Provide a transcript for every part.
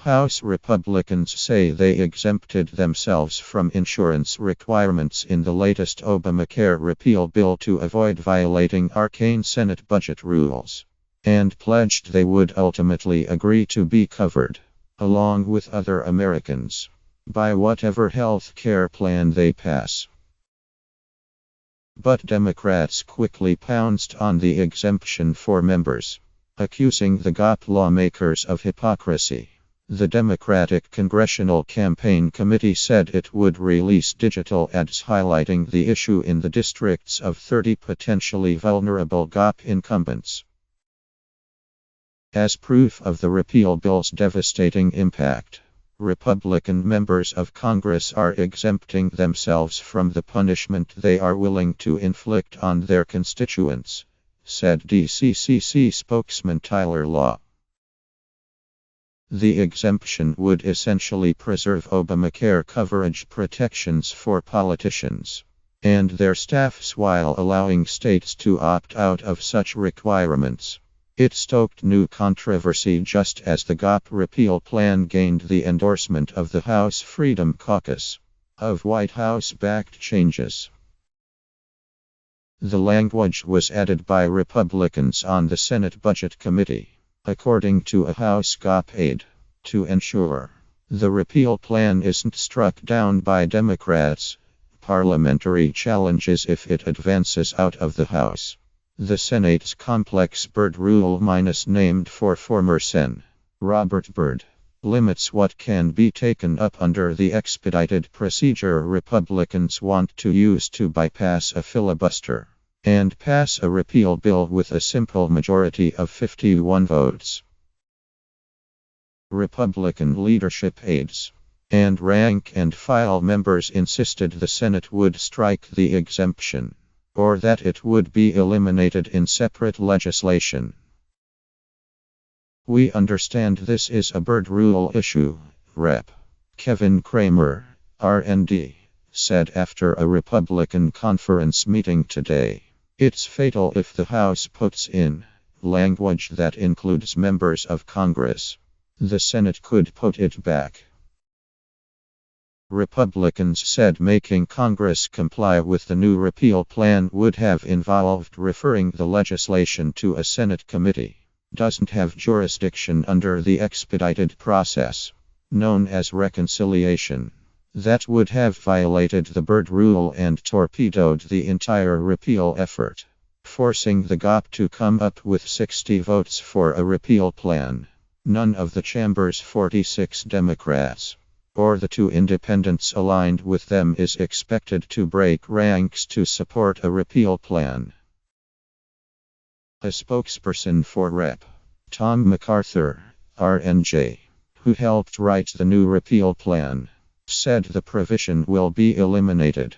House Republicans say they exempted themselves from insurance requirements in the latest Obamacare repeal bill to avoid violating arcane Senate budget rules, and pledged they would ultimately agree to be covered, along with other Americans, by whatever health care plan they pass. But Democrats quickly pounced on the exemption for members, accusing the GOP lawmakers of hypocrisy. The Democratic Congressional Campaign Committee said it would release digital ads highlighting the issue in the districts of 30 potentially vulnerable GOP incumbents. As proof of the repeal bill's devastating impact, Republican members of Congress are exempting themselves from the punishment they are willing to inflict on their constituents, said DCCC spokesman Tyler Law. The exemption would essentially preserve Obamacare coverage protections for politicians and their staffs while allowing states to opt out of such requirements. It stoked new controversy just as the GOP repeal plan gained the endorsement of the House Freedom Caucus of White House-backed changes. The language was added by Republicans on the Senate Budget Committee, according to a House GOP aide, to ensure the repeal plan isn't struck down by Democrats' parliamentary challenges if it advances out of the House. The Senate's complex Byrd rule named for former Sen. Robert Byrd limits what can be taken up under the expedited procedure Republicans want to use to bypass a filibuster and pass a repeal bill with a simple majority of 51 votes. Republican leadership aides and rank-and-file members insisted the Senate would strike the exemption, or that it would be eliminated in separate legislation. "We understand this is a Byrd rule issue," Rep. Kevin Cramer, R&D, said after a Republican conference meeting today. "It's fatal if the House puts in language that includes members of Congress. The Senate could put it back." Republicans said making Congress comply with the new repeal plan would have involved referring the legislation to a Senate committee. Doesn't have jurisdiction under the expedited process, known as reconciliation. That would have violated the Byrd rule and torpedoed the entire repeal effort, forcing the GOP to come up with 60 votes for a repeal plan. None of the chamber's 46 Democrats, or the 2 independents aligned with them, is expected to break ranks to support a repeal plan. A spokesperson for Rep. Tom MacArthur, RNJ, who helped write the new repeal plan, said the provision will be eliminated.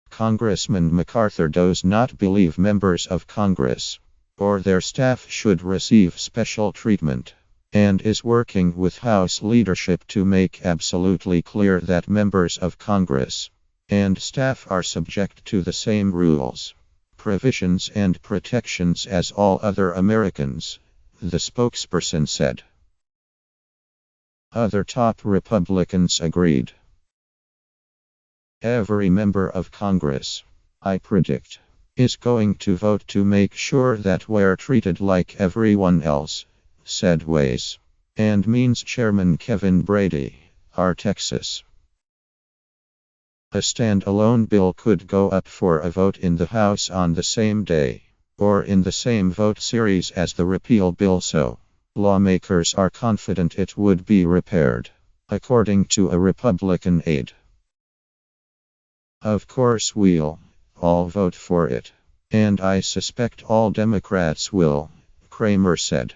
Congressman MacArthur does not believe members of Congress or their staff should receive special treatment, and is working with House leadership to make absolutely clear that members of Congress and staff are subject to the same rules, provisions and protections as all other Americans, the spokesperson said. Other top Republicans agreed. "Every member of Congress, I predict, is going to vote to make sure that we're treated like everyone else," said Ways and Means Chairman Kevin Brady, R. Texas. A standalone bill could go up for a vote in the House on the same day, or in the same vote series as the repeal bill, so lawmakers are confident it would be repaired, according to a Republican aide. "Of course we'll all vote for it, and I suspect all Democrats will," Cramer said.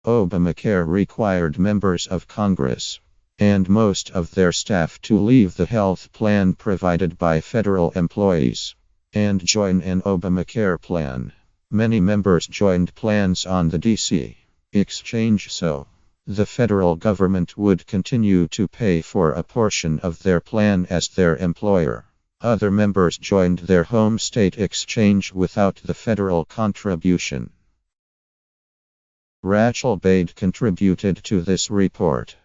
Obamacare required members of Congress and most of their staff to leave the health plan provided by federal employees and join an Obamacare plan. Many members joined plans on the DC exchange, so the federal government would continue to pay for a portion of their plan as their employer. Other members joined their home state exchange without the federal contribution. Rachel Bade contributed to this report.